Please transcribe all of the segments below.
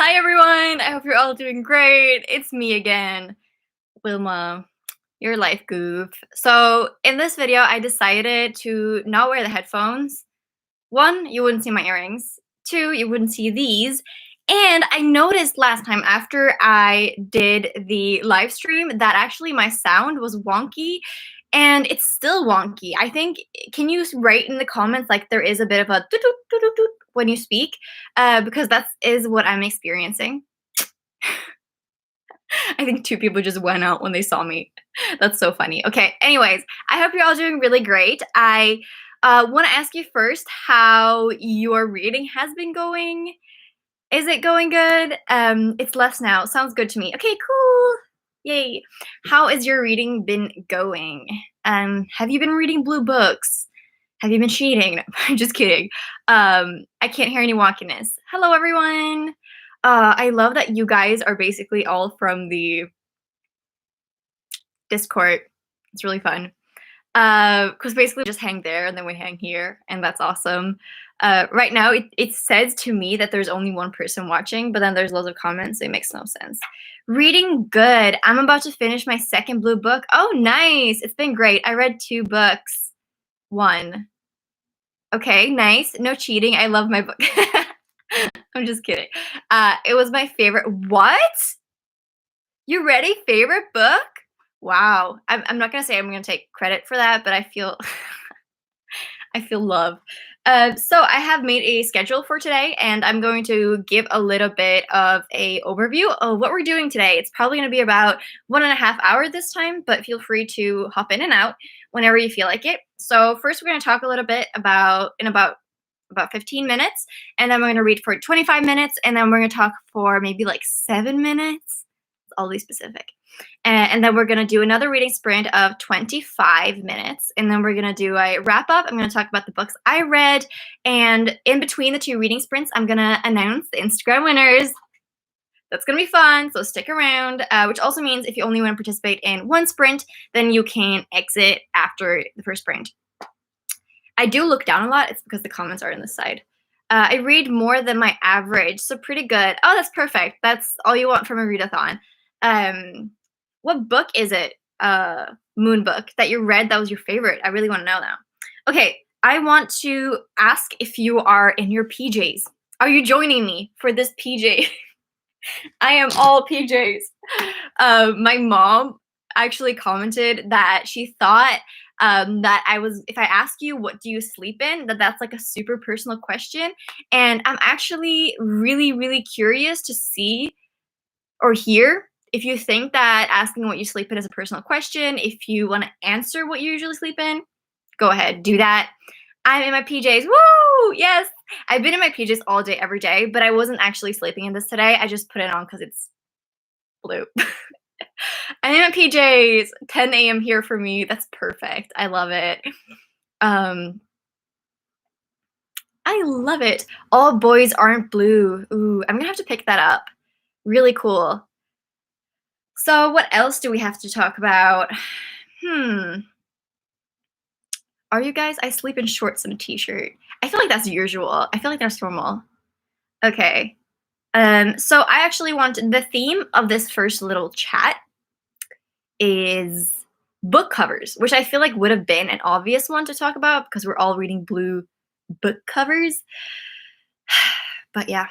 Hi everyone! I hope you're all doing great. It's me again, Wilma, your life goof. So in this video, I decided to not wear the headphones. One, you wouldn't see my earrings. Two, you wouldn't see these. And I noticed last time after I did the live stream that actually my sound was wonky and it's still wonky. I think, can you write in the comments like there is a bit of a toot toot toot toot toot when you speak? Because that is what I'm experiencing. I think two people just went out when they saw me. That's so funny. Okay, anyways, I hope you're all doing really great. I want to ask you first how your reading has been going. Is it going good? It's less now. Sounds good to me. Okay, cool. Yay. How is your reading been going? Have you been reading blue books? Have you been cheating? No, I'm just kidding. I can't hear any wonkiness. Hello, everyone. I love that you guys are basically all from the Discord. It's really fun. Because basically we just hang there and then we hang here, and that's awesome. Right now, it says to me that there's only one person watching, but then there's loads of comments, so it makes no sense. Reading good. I'm about to finish my second blue book. Oh, nice. It's been great. I read 2 books. 1. Okay, nice. No cheating. I love my book. I'm just kidding. It was my favorite. What? You read a favorite book? Wow. I'm not gonna say I'm gonna take credit for that, but I feel I feel love. So I have made a schedule for today, and I'm going to give a little bit of a overview of what we're doing today. It's probably going to be about 1.5 hours this time, but feel free to hop in and out whenever you feel like it. So first, we're going to talk a little bit about 15 minutes, and then we're going to read for 25 minutes, and then we're going to talk for maybe like 7 minutes. It's oddly specific. And then we're going to do another reading sprint of 25 minutes. And then we're going to do a wrap up. I'm going to talk about the books I read. And in between the 2 reading sprints, I'm going to announce the Instagram winners. That's going to be fun. So stick around, which also means if you only want to participate in 1 sprint, then you can exit after the first sprint. I do look down a lot. It's because the comments are on this side. I read more than my average, so pretty good. Oh, that's perfect. That's all you want from a readathon. What book is it, Moon book, that you read that was your favorite? I really want to know now. Okay, I want to ask if you are in your PJs. Are you joining me for this PJ? I am all PJs. My mom actually commented that she thought that if I ask you what do you sleep in, that's like a super personal question. And I'm actually really, really curious to see or hear if you think that asking what you sleep in is a personal question. If you want to answer what you usually sleep in, go ahead, do that. I'm in my PJs. Woo! Yes. I've been in my PJs all day, every day, but I wasn't actually sleeping in this today. I just put it on because it's blue. I'm in my PJs. 10 a.m. here for me. That's perfect. I love it. I love it. All boys aren't blue. Ooh, I'm gonna have to pick that up. Really cool. So what else do we have to talk about? Are you guys? I sleep in shorts and a t-shirt. I feel like that's usual. I feel like that's normal. Okay. So I actually the theme of this first little chat is book covers, which I feel like would have been an obvious one to talk about because we're all reading blue book covers. But yeah.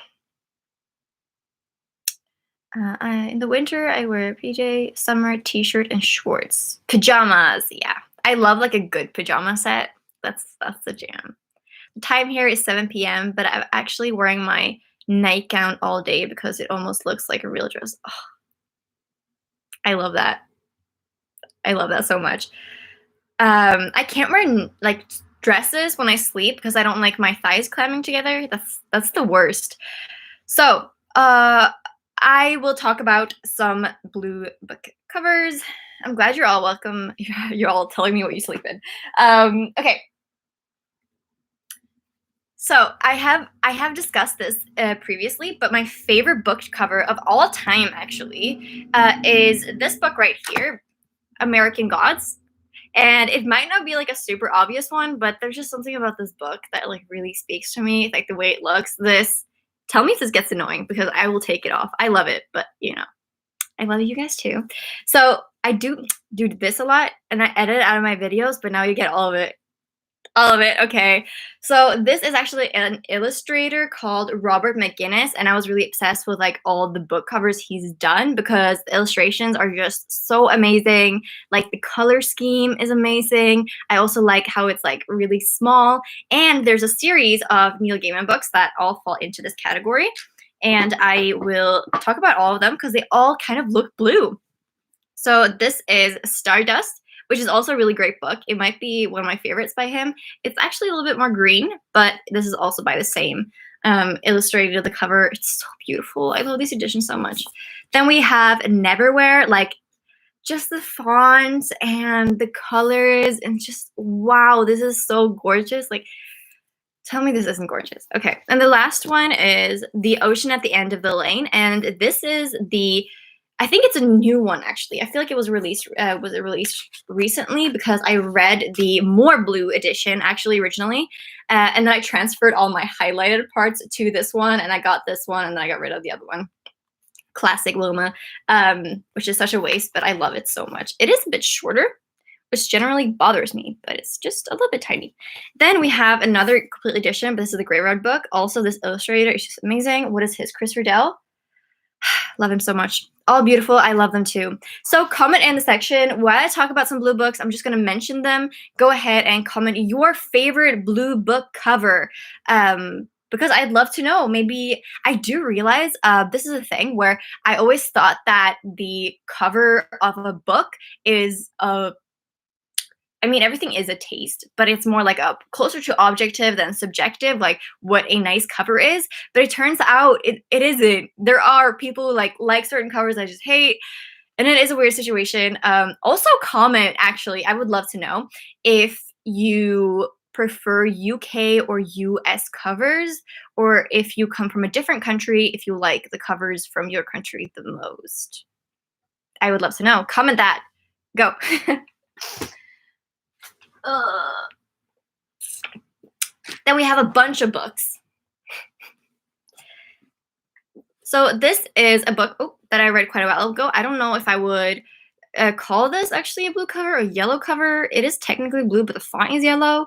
In the winter, I wear PJ, summer, t-shirt, and shorts. Pajamas, yeah. I love like a good pajama set. That's the jam. The time here is 7 p.m., but I'm actually wearing my nightgown all day because it almost looks like a real dress. Oh, I love that. I love that so much. I can't wear like dresses when I sleep because I don't like my thighs clamming together. That's the worst. So, I will talk about some blue book covers. I'm glad you're all welcome. You're all telling me what you sleep in. Okay. So I have discussed this previously, but my favorite book cover of all time actually is this book right here, American Gods. And it might not be like a super obvious one, but there's just something about this book that like really speaks to me, like the way it looks. This Tell me if this gets annoying because I will take it off. I love it, but you know, I love you guys too. So I do this a lot and I edit it out of my videos, but now you get all of it. All of it, okay. So this is actually an illustrator called Robert Mcginnis, and I was really obsessed with like all the book covers he's done because the illustrations are just so amazing. Like the color scheme is amazing. I also like how it's like really small, and there's a series of Neil Gaiman books that all fall into this category, and I will talk about all of them because they all kind of look blue. So this is Stardust, which is also a really great book. It might be one of my favorites by him. It's actually a little bit more green, but this is also by the same illustrator. The cover, it's so beautiful. I love these editions so much. Then we have Neverwhere, like just the fonts and the colors and just, wow, this is so gorgeous. Like, tell me this isn't gorgeous. Okay, and the last one is The Ocean at the End of the Lane, and this is I think it's a new one actually. I feel like it was released recently because I read the more blue edition actually originally, and then I transferred all my highlighted parts to this one, and I got this one, and then I got rid of the other one. Classic Loma, which is such a waste, but I love it so much. It is a bit shorter, which generally bothers me, but it's just a little bit tiny. Then we have another complete edition, but this is the Grey Red book. Also, this illustrator is just amazing. What is his? Chris Riddell. Love him so much. All beautiful. I love them too. So comment in the section while I talk about some blue books. I'm just going to mention them. Go ahead and comment your favorite blue book cover. Because I'd love to know. Maybe I do realize this is a thing where I always thought that the cover of a book is I mean, everything is a taste, but it's more like a closer to objective than subjective, like what a nice cover is. But it turns out it isn't. There are people who like certain covers I just hate, and it is a weird situation. Also comment, actually, I would love to know if you prefer UK or US covers, or if you come from a different country, if you like the covers from your country the most. I would love to know. Comment that. Go. Then we have a bunch of books. So this is a book that I read quite a while ago. I don't know if I would call this actually a blue cover or a yellow cover. It is technically blue, but the font is yellow.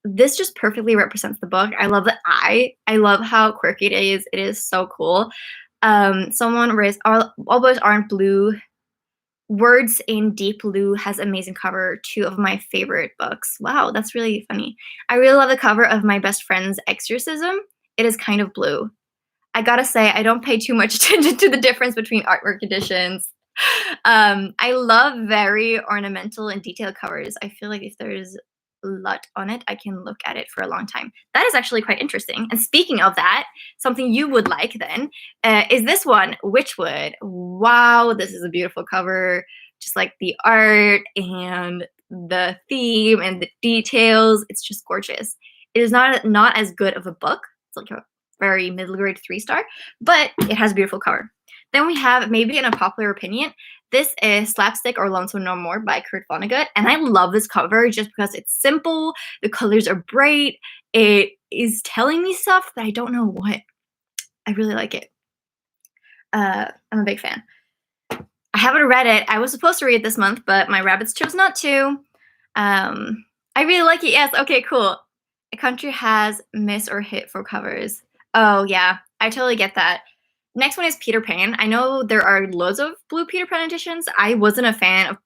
This just perfectly represents the book. I love the eye. I love how quirky it is. It is so cool. Someone raised all books aren't blue. Words in Deep Blue has amazing cover. 2 of my favorite books. Wow, that's really funny. I really love the cover of my best friend's Exorcism. It is kind of blue. I gotta say, I don't pay too much attention to the difference between artwork editions. I love very ornamental and detailed covers. I feel like if there's LUT on it, I can look at it for a long time. That is actually quite interesting. And speaking of that, something you would like then is this one, Witchwood. Wow, this is a beautiful cover. Just like the art and the theme and the details. It's just gorgeous. It is not as good of a book. It's like a very middle grade 3-star, but it has a beautiful cover. Then we have, maybe an unpopular opinion, this is Slapstick or Lonesome No More by Kurt Vonnegut, and I love this cover just because it's simple, the colors are bright, it is telling me stuff that I don't know what. I really like it. I'm a big fan. I haven't read it. I was supposed to read it this month, but my rabbits chose not to. I really like it. Yes, okay, cool. A country has miss or hit for covers. Oh, yeah, I totally get that. Next one is Peter Pan. I know there are loads of blue Peter Pan editions. I wasn't a fan of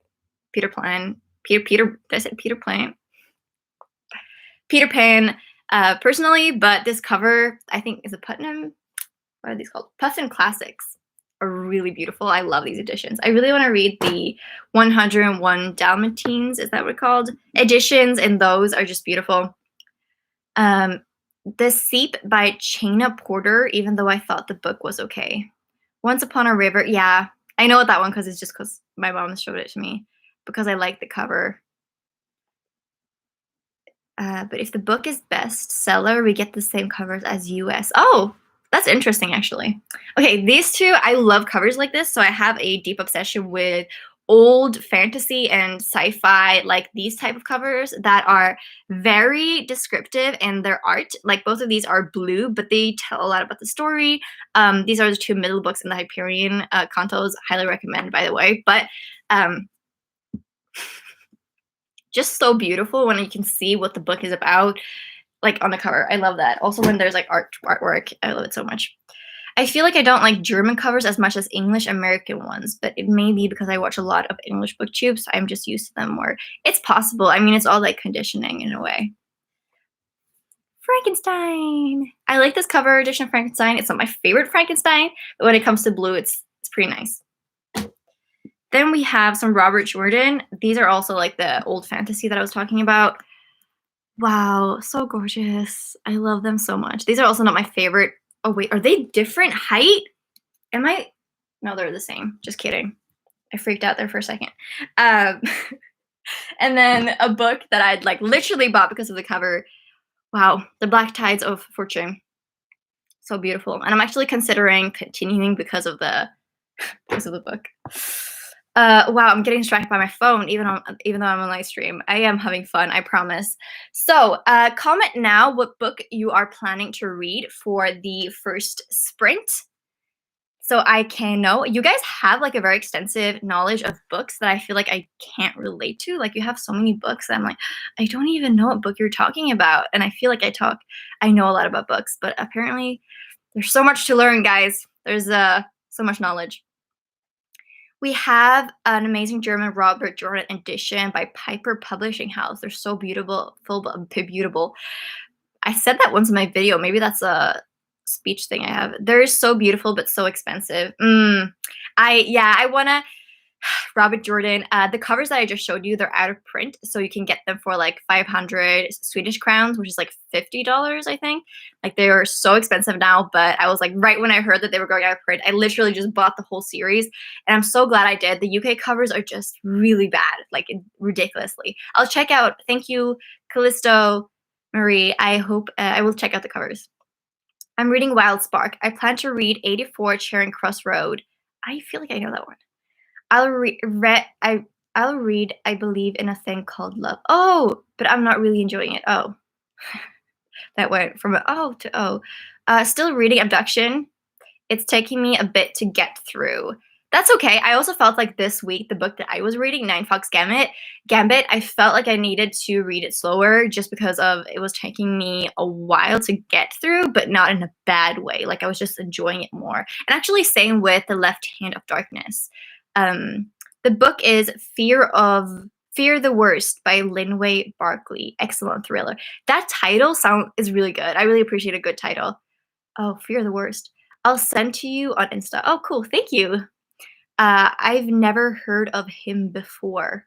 Peter Pan. Did I say Peter Pan? Peter Pan, personally, but this cover, I think, is a Putnam. What are these called? Puffin Classics are really beautiful. I love these editions. I really want to read the 101 Dalmatines, is that what it's called? Editions, and those are just beautiful. The Seep by Chana Porter, even though I thought the book was okay. Once Upon a River, yeah. I know what that one because it's just because my mom showed it to me because I like the cover. But if the book is bestseller, we get the same covers as US. Oh, that's interesting, actually. Okay, these two, I love covers like this, so I have a deep obsession with old fantasy and sci-fi, like these type of covers that are very descriptive in their art. Like both of these are blue, but they tell a lot about the story. These are the two middle books in the Hyperion Cantos. Highly recommend, by the way. But um, just so beautiful when you can see what the book is about, like on the cover. I love that. Also, when there's like artwork, I love it so much. I feel like I don't like German covers as much as English American ones, but it may be because I watch a lot of English booktube, so I'm just used to them more. It's possible. I mean, it's all like conditioning in a way. Frankenstein. I like this cover edition of Frankenstein. It's not my favorite Frankenstein, but when it comes to blue, it's pretty nice. Then we have some Robert Jordan. These are also like the old fantasy that I was talking about. Wow, so gorgeous. I love them so much. These are also not my favorite. Oh wait, are they different height? Am I? No, they're the same. Just kidding. I freaked out there for a second. Um, and then a book that I'd like literally bought because of the cover. Wow, The Black Tides of Fortune. So beautiful. And I'm actually considering continuing because of the book. Wow, I'm getting distracted by my phone, even though I'm on live stream. I am having fun, I promise. So, comment now what book you are planning to read for the first sprint, so I can know. You guys have like a very extensive knowledge of books that I feel like I can't relate to. Like you have so many books that I'm like, I don't even know what book you're talking about, and I feel like I know a lot about books, but apparently there's so much to learn, guys. There's so much knowledge. We have an amazing German Robert Jordan edition by Piper Publishing House. They're so beautiful, beautiful. I said that once in my video. Maybe that's a speech thing I have. They're so beautiful, but so expensive. I wanna Robert Jordan. The covers that I just showed you, they're out of print, so you can get them for like 500 Swedish crowns, which is like $50, I think. Like they are so expensive now, but I was like, right when I heard that they were going out of print, I literally just bought the whole series, and I'm so glad I did. The UK covers are just really bad, like ridiculously. I'll check out. Thank you, Callisto Marie. I hope I will check out the covers. I'm reading Wild Spark. I plan to read 84 Charing Cross Road. I feel like I know that one. I'll read, I believe in a thing called love. Oh, but I'm not really enjoying it. Oh, that went from a oh to oh. Still reading Abduction. It's taking me a bit to get through. That's okay. I also felt like this week, the book that I was reading, Nine Fox Gambit, I felt like I needed to read it slower just because of it was taking me a while to get through, but not in a bad way. Like I was just enjoying it more. And actually, same with The Left Hand of Darkness. The book is Fear the Worst by Linway Barkley. Excellent thriller. That title is really good. I really appreciate a good title. Oh, Fear the Worst. I'll send to you on Insta. Oh, cool. Thank you. I've never heard of him before.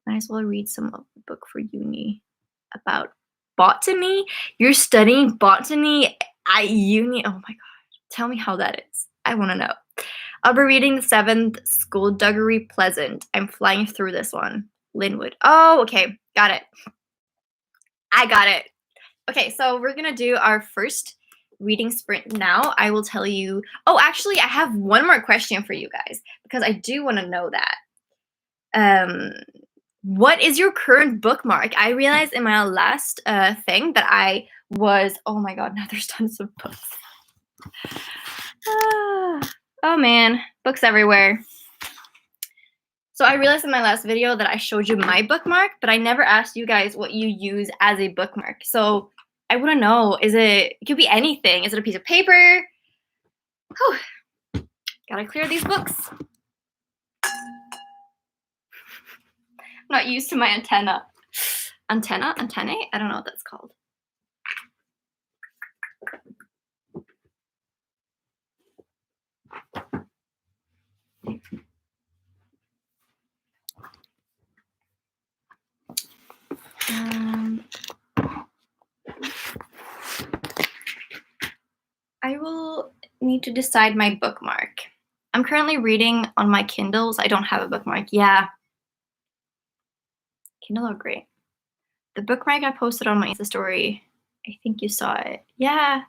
Might as well read some of the book for uni about botany. You're studying botany at uni. Oh my god. Tell me how that is. I want to know. I'll be reading the 7th Skullduggery Pleasant. I'm flying through this one. Linwood. Oh, okay. Got it. I got it. Okay, so we're going to do our first reading sprint now. I will tell you. Oh, actually, I have one more question for you guys because I do want to know that. What is your current bookmark? I realized in my last thing that I was. Oh my god! Now there's tons of books. Oh man, books everywhere. So I realized in my last video that I showed you my bookmark, but I never asked you guys what you use as a bookmark. So I want to know, it could be anything. Is it a piece of paper? Whew. Gotta clear these books. I'm not used to my antenna. Antennae? I don't know what that's called. I will need to decide my bookmark. I'm currently reading on my Kindles. I don't have a bookmark. Yeah. Kindle are great. The bookmark I posted on my Insta story, I think you saw it. Yeah.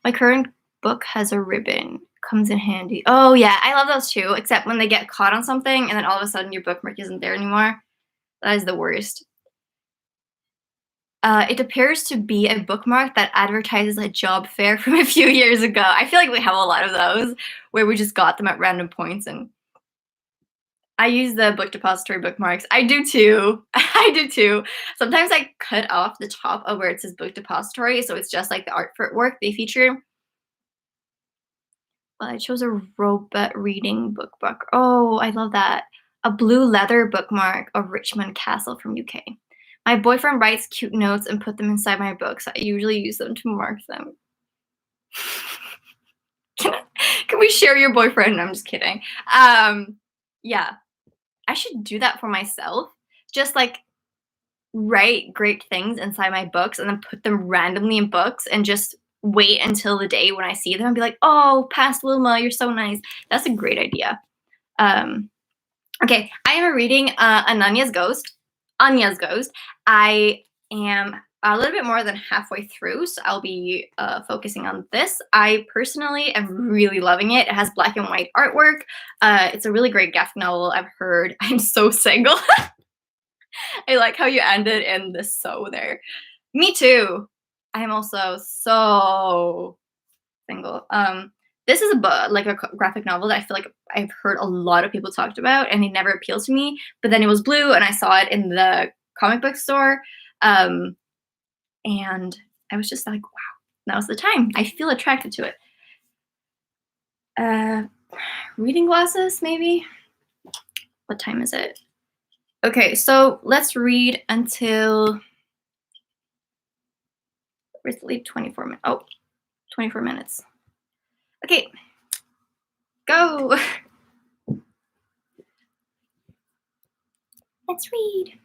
My current book has a ribbon. Comes in handy. Oh yeah, I love those too, except when they get caught on something and then all of a sudden your bookmark isn't there anymore. That is the worst. It appears to be a bookmark that advertises a job fair from a few years ago. I feel like we have a lot of those where we just got them at random points, and I use the book depository bookmarks. I do too. I do too. Sometimes I cut off the top of where it says book depository, so it's just like the artwork they feature. Well, I chose a robot reading bookmark. Oh, I love that. A blue leather bookmark of Richmond Castle from UK. My boyfriend writes cute notes and put them inside my books. I usually use them to mark them. Can, can we share your boyfriend? No, I'm just kidding. Yeah, I should do that for myself. Just like write great things inside my books and then put them randomly in books and just wait until the day when I see them and be like, oh, past Wilma, you're so nice. That's a great idea. Um, okay, I am reading Anya's Ghost. Anya's Ghost. I am a little bit more than halfway through, so I'll be focusing on this. I personally am really loving it. It has black and white artwork. It's a really great graphic novel. I've heard. I'm so single. I like how you ended in the so there. Me too. I am also so single. This is a book, like a graphic novel that I feel like I've heard a lot of people talked about, and it never appealed to me. But then it was blue, and I saw it in the comic book store, and I was just like, wow, now's the time. I feel attracted to it. Reading glasses, maybe. What time is it? Okay, so let's read until. Let's leave 24 minutes. Oh, 24 minutes. Okay, go. Let's read.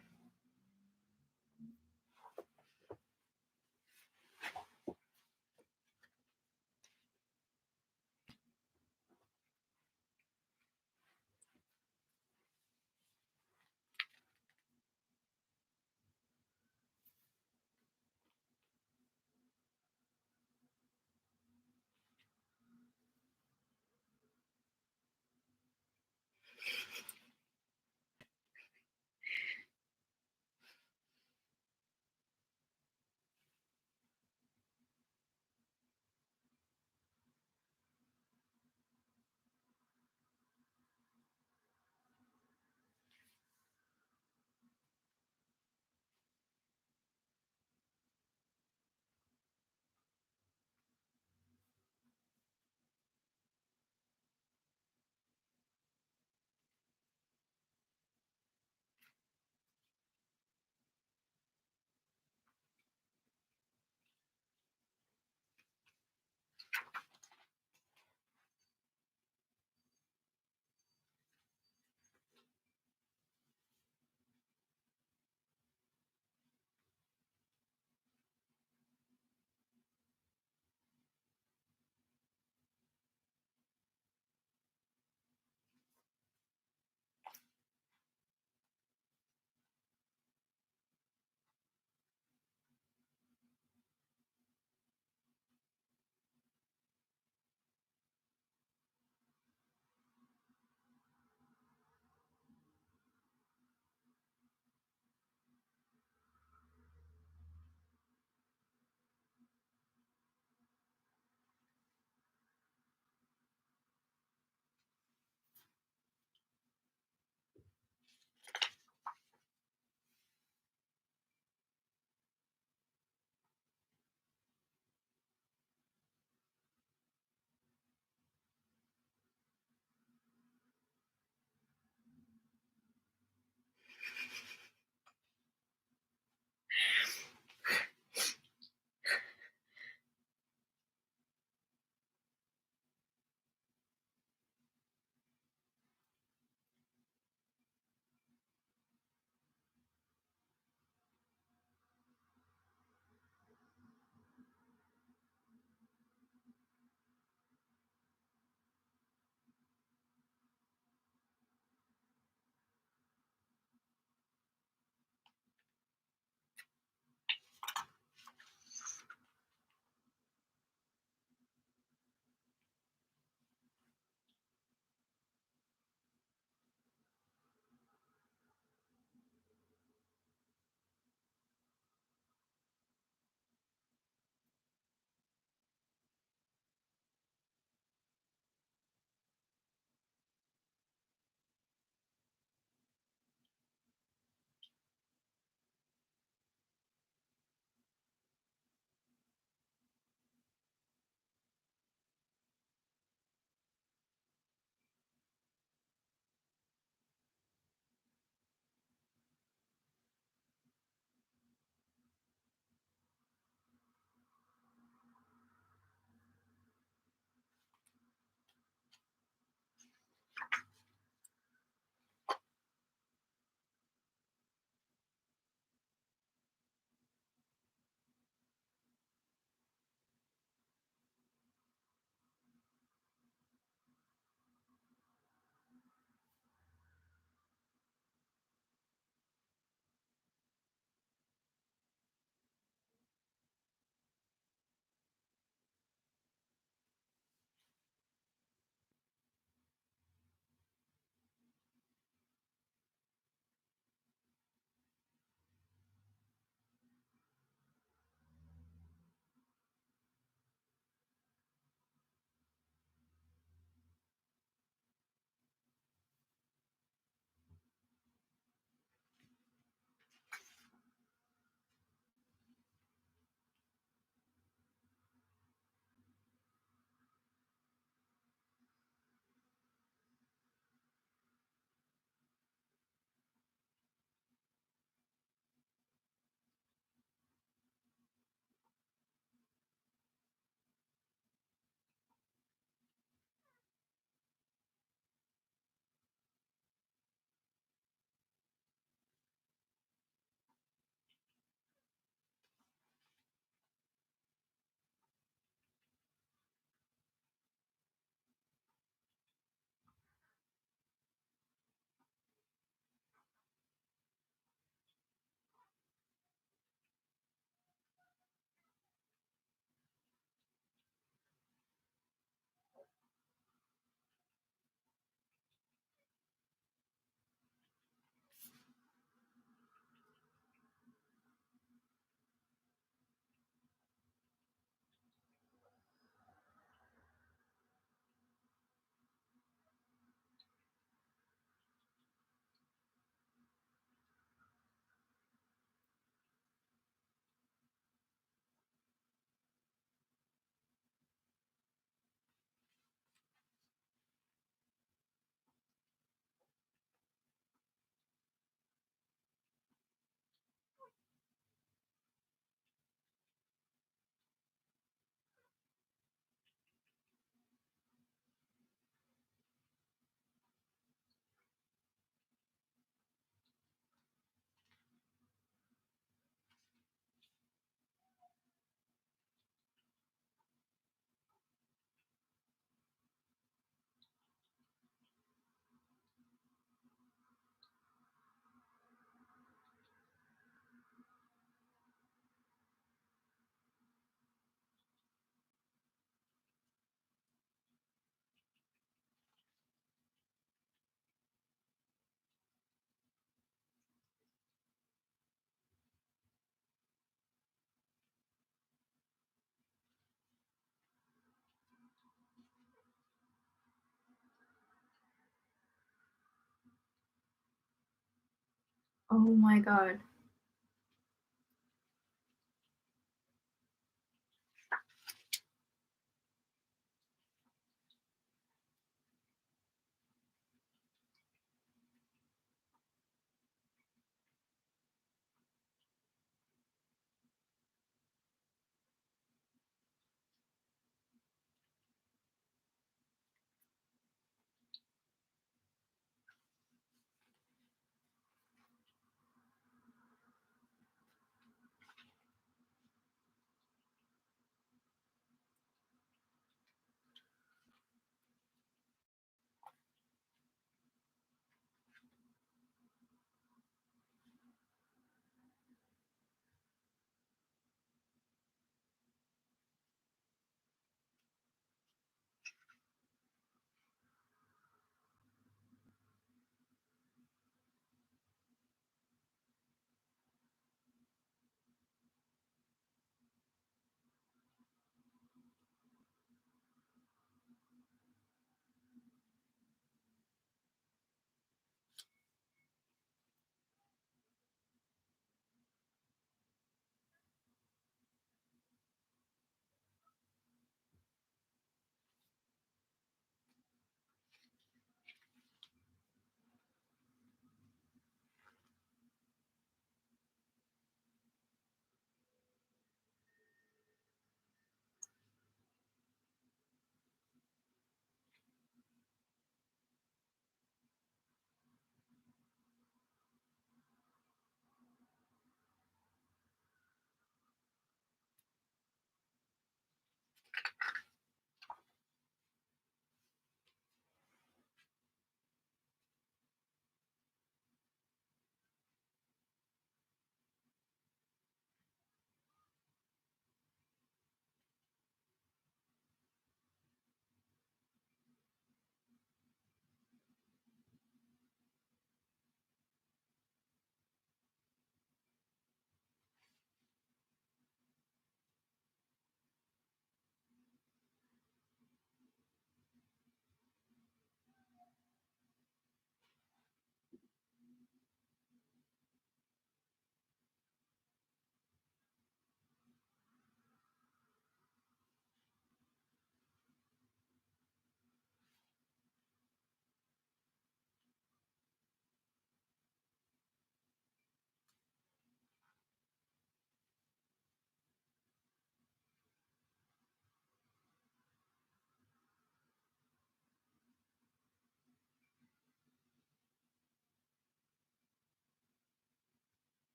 Oh my god.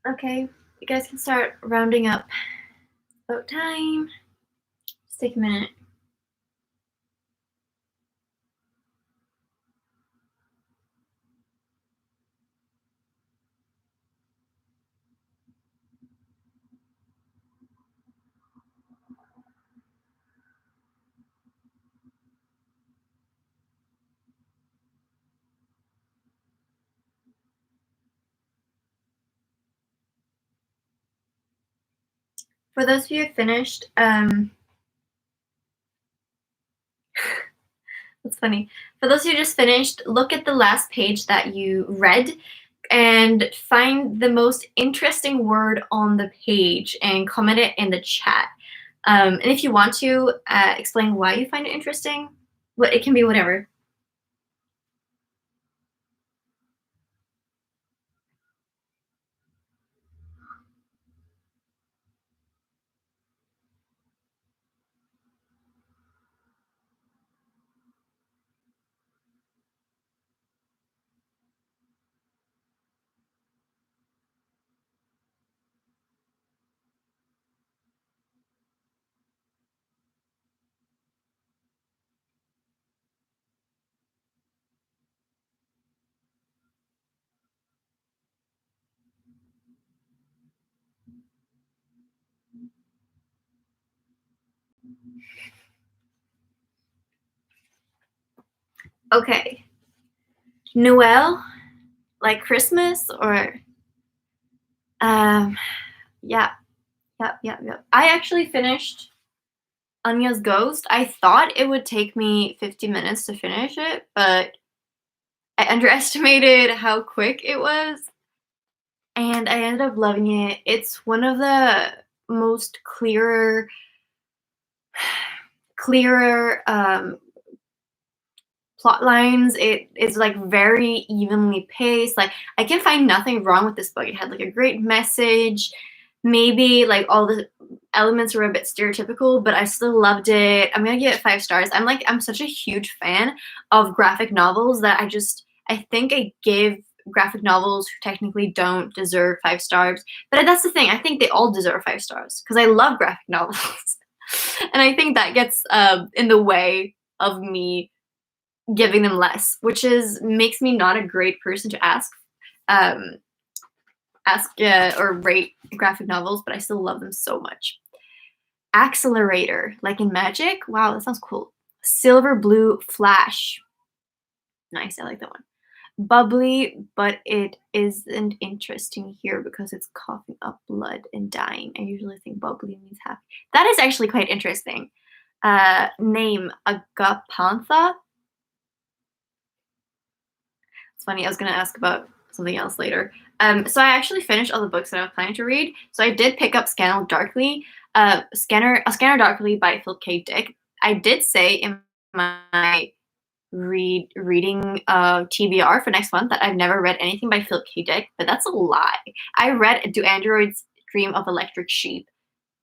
Okay, you guys can start rounding up. About time. Just take a minute. For those of you who finished, that's funny. For those of you who just finished, look at the last page that you read and find the most interesting word on the page and comment it in the chat. And if you want to explain why you find it interesting, it can be whatever. Okay. Noel, like Christmas, or um, yeah, yep. I actually finished Anya's Ghost. I thought it would take me 50 minutes to finish it, but I underestimated how quick it was, and I ended up loving it. It's one of the most clearer plot lines. It is like very evenly paced. Like I can find nothing wrong with this book. It had like a great message. Maybe like all the elements were a bit stereotypical, but I still loved it. I'm gonna give it 5 stars. I'm such a huge fan of graphic novels that I think I give graphic novels who technically don't deserve 5 stars. But that's the thing. I think they all deserve 5 stars because I love graphic novels, and I think that gets in the way of me giving them less, which is makes me not a great person to um, ask or rate graphic novels, but I still love them so much. Accelerator, like in Magic. Wow, that sounds cool. Silver Blue Flash. Nice, I like that one. Bubbly, but it isn't interesting here because it's coughing up blood and dying. I usually think bubbly means happy. That is actually quite interesting. Name Agapantha. It's funny, I was gonna ask about something else later. So I actually finished all the books that I was planning to read. So I did pick up Scanner Darkly, Scanner Darkly by Philip K. Dick. I did say in my reading TBR for next month that I've never read anything by Philip K. Dick, but that's a lie. I read Do Androids Dream of Electric Sheep?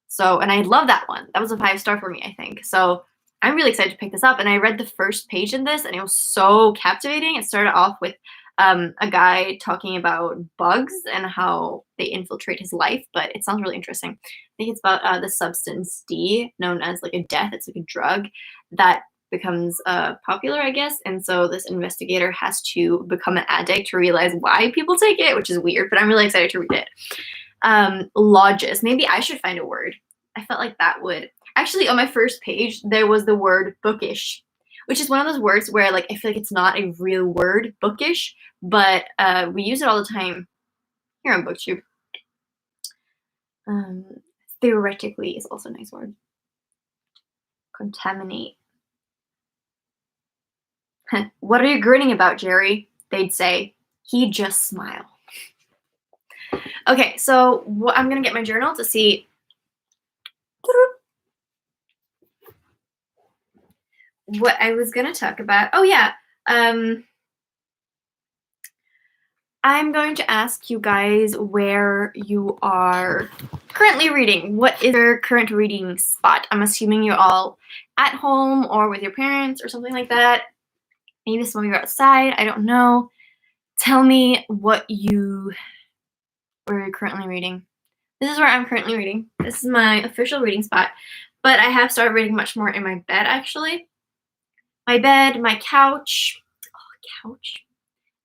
So, and I love that one. That was a 5-star for me, I think. So I'm really excited to pick this up. And I read the first page in this, and it was so captivating. It started off with a guy talking about bugs and how they infiltrate his life, but it sounds really interesting. I think it's about the substance D, known as like a death. It's like a drug that becomes popular, I guess. And so this investigator has to become an addict to realize why people take it, which is weird, but I'm really excited to read it. Lodges. Maybe I should find a word. I felt like that would actually, on my first page there was the word bookish, which is one of those words where like I feel like it's not a real word, bookish, but we use it all the time here on BookTube. Theoretically is also a nice word. Contaminate. What are you grinning about, Jerry? They'd say. He'd just smile. Okay, so I'm gonna get my journal to see what I was gonna talk about. Oh yeah, I'm going to ask you guys where you are currently reading. What is your current reading spot? I'm assuming you're all at home or with your parents or something like that. Maybe some of you are outside. I don't know. Tell me where you're currently reading. This is where I'm currently reading. This is my official reading spot. But I have started reading much more in my bed, actually. My bed, my couch. Oh, couch.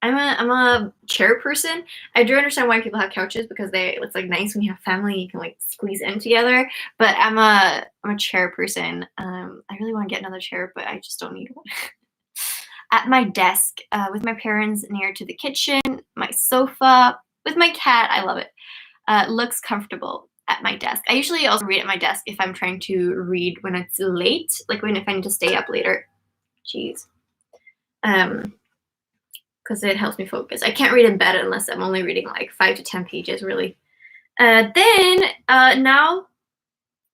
I'm a chair person. I do understand why people have couches because it's like nice when you have family, you can like squeeze in together. But I'm a chair person. I really want to get another chair, but I just don't need one. At my desk, with my parents near to the kitchen, my sofa, with my cat. I love it. Looks comfortable at my desk. I usually also read at my desk if I'm trying to read when it's late, like if I need to stay up later. Jeez. Because it helps me focus. I can't read in bed unless I'm only reading like 5 to 10 pages, really. Then now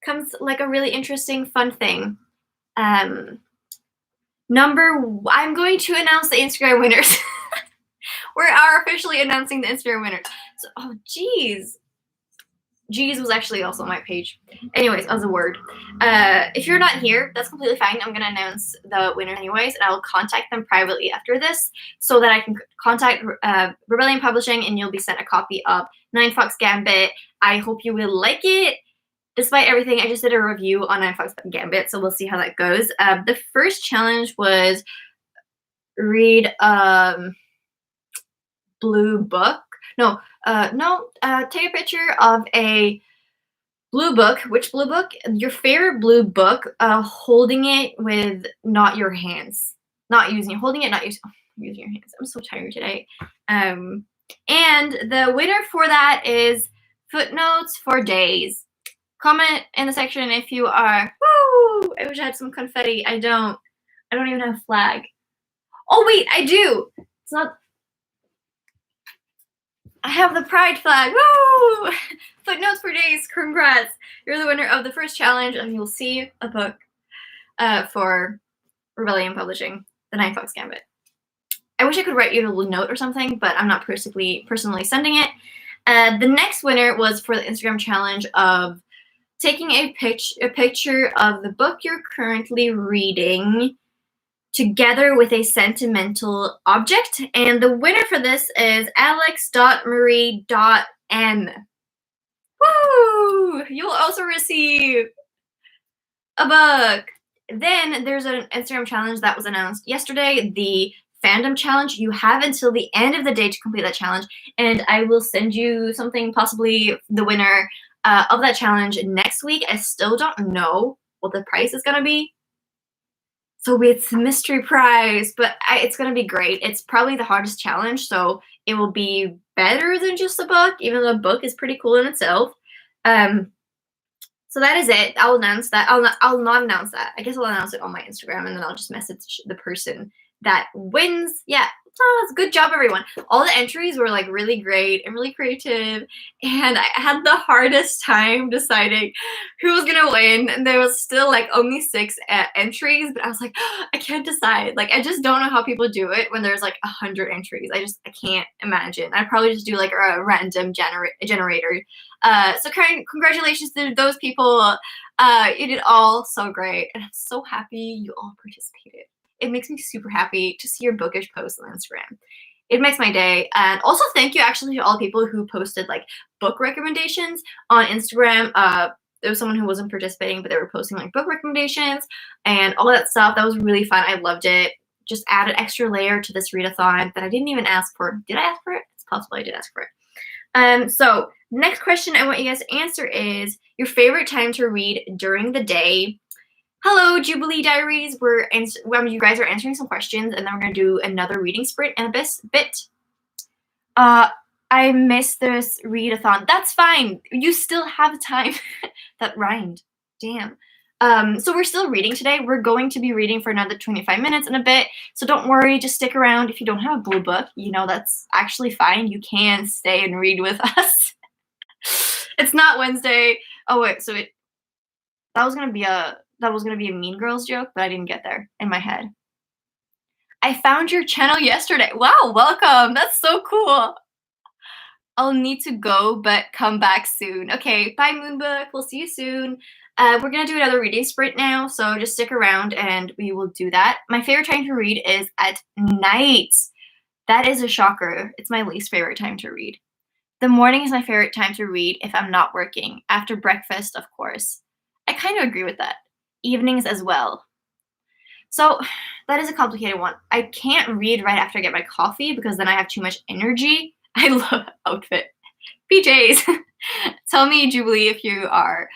comes like a really interesting, fun thing. I'm going to announce the Instagram winners. We are officially announcing the Instagram winners. So, oh, geez. Geez was actually also on my page. Anyways, as a word. If you're not here, that's completely fine. I'm going to announce the winner anyways, and I'll contact them privately after this so that I can contact Rebellion Publishing, and you'll be sent a copy of 9 Fox Gambit. I hope you will like it. Despite everything, I just did a review on 9 Fox Gambit, so we'll see how that goes. The first challenge was read blue book. Take a picture of a blue book. Which blue book? Your favorite blue book, holding it with not your hands. Not using it. Holding it, not using your hands. I'm so tired today. And the winner for that is Footnotes for Days. Comment in the section if you are. Woo! I wish I had some confetti. I don't even have a flag. Oh wait, I do. It's not. I have the pride flag. Woo! Footnotes for Days. Congrats. You're the winner of the first challenge, and you'll see a book for Rebellion Publishing, the 9 Fox Gambit. I wish I could write you a little note or something, but I'm not personally sending it. The next winner was for the Instagram challenge of taking a picture of the book you're currently reading together with a sentimental object. And the winner for this is alex.marie.n. Woo! You'll also receive a book. Then there's an Instagram challenge that was announced yesterday, the fandom challenge. You have until the end of the day to complete that challenge, and I will send you something, possibly the winner of that challenge next week. I still don't know what the price is going to be. So it's mystery prize, but it's gonna be great. It's probably the hardest challenge, so it will be better than just a book, even though a book is pretty cool in itself. Um, so that is it. I'll announce that. I'll not announce that. I guess I'll announce it on my Instagram, and then I'll just message the person that wins. Yeah. Good job, everyone. All the entries were like really great and really creative, and I had the hardest time deciding who was gonna win. And there was still like only 6 entries, but I was like, I can't decide. Like, I just don't know how people do it when there's like 100 entries. I can't imagine. I'd probably just do like a random generator. So congratulations to those people. You did all so great, and I'm so happy you all participated. It makes me super happy to see your bookish posts on Instagram. It makes my day. And also thank you actually to all the people who posted like book recommendations on Instagram. There was someone who wasn't participating, but they were posting like book recommendations and all that stuff. That was really fun. I loved it. Just added extra layer to this readathon that I didn't even ask for. Did I ask for it? It's possible I did ask for it. So next question I want you guys to answer is your favorite time to read during the day. Hello, Jubilee Diaries. You guys are answering some questions, and then we're gonna do another reading sprint in a bit. I missed this readathon. That's fine. You still have time. That rhymed. Damn. So we're still reading today. We're going to be reading for another 25 minutes in a bit. So don't worry. Just stick around. If you don't have a blue book, that's actually fine. You can stay and read with us. It's not Wednesday. Oh wait. So that was gonna be a Mean Girls joke, but I didn't get there in my head. I found your channel yesterday. Wow, welcome. That's so cool. I'll need to go, but come back soon. Okay, bye, Moonbook. We'll see you soon. We're going to do another reading sprint now, so just stick around and we will do that. My favorite time to read is at night. That is a shocker. It's my least favorite time to read. The morning is my favorite time to read if I'm not working. After breakfast, of course. I kind of agree with that. Evenings as well. So that is a complicated one. I can't read right after I get my coffee because then I have too much energy. I love outfit. PJs. Tell me, Jubilee, if you are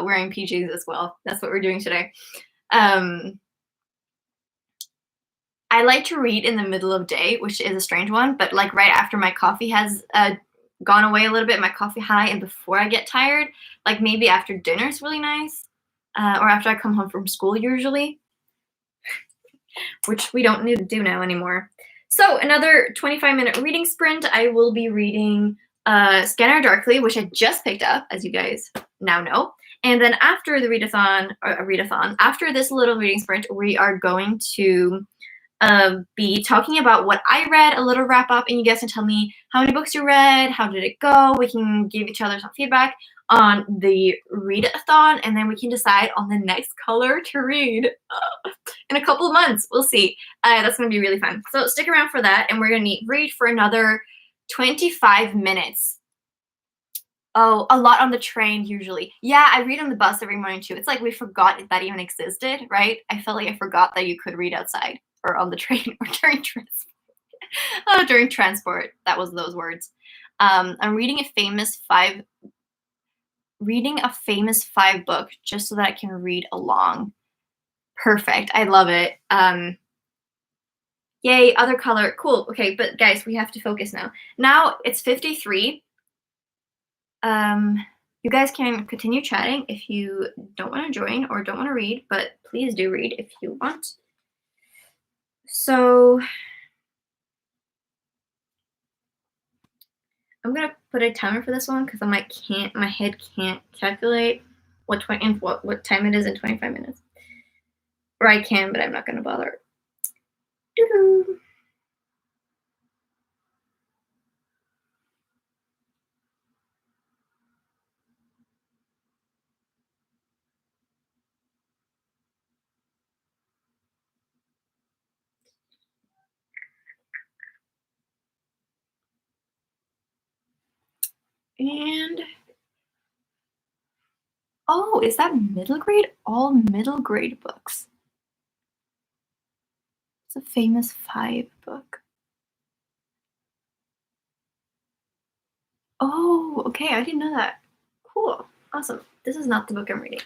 wearing PJs as well. That's what we're doing today. I like to read in the middle of day, which is a strange one, but like right after my coffee has gone away a little bit, my coffee high, and before I get tired, like maybe after dinner is really nice, or after I come home from school usually, which we don't need to do now anymore. So another 25-minute reading sprint. I will be reading Scanner Darkly, which I just picked up, as you guys now know. And then after the readathon, after this little reading sprint, we are going to be talking about what I read, a little wrap up, and you guys can tell me how many books you read, how did it go. We can give each other some feedback on the readathon, and then we can decide on the next color to read in a couple of months. We'll see. That's going to be really fun. So stick around for that, and we're going to read for another 25 minutes. Oh, a lot on the train usually. Yeah, I read on the bus every morning too. It's like we forgot that even existed, right? I felt like I forgot that you could read outside or on the train or during transport. During transport, that was those words. I'm reading a famous five book just so that I can read along. Perfect. I love it. Yay, other color. Cool. Okay, but guys, we have to focus now. Now it's 53. You guys can continue chatting if you don't want to join or don't want to read, but please do read if you want. So I'm gonna put a timer for this one because my head can't calculate what time it is in 25 minutes. Or I can, but I'm not gonna bother. Doo-doo. And oh, is that middle grade? All middle grade books. It's a famous 5 book. Oh, okay, I didn't know that. Cool, awesome. This is not the book I'm reading.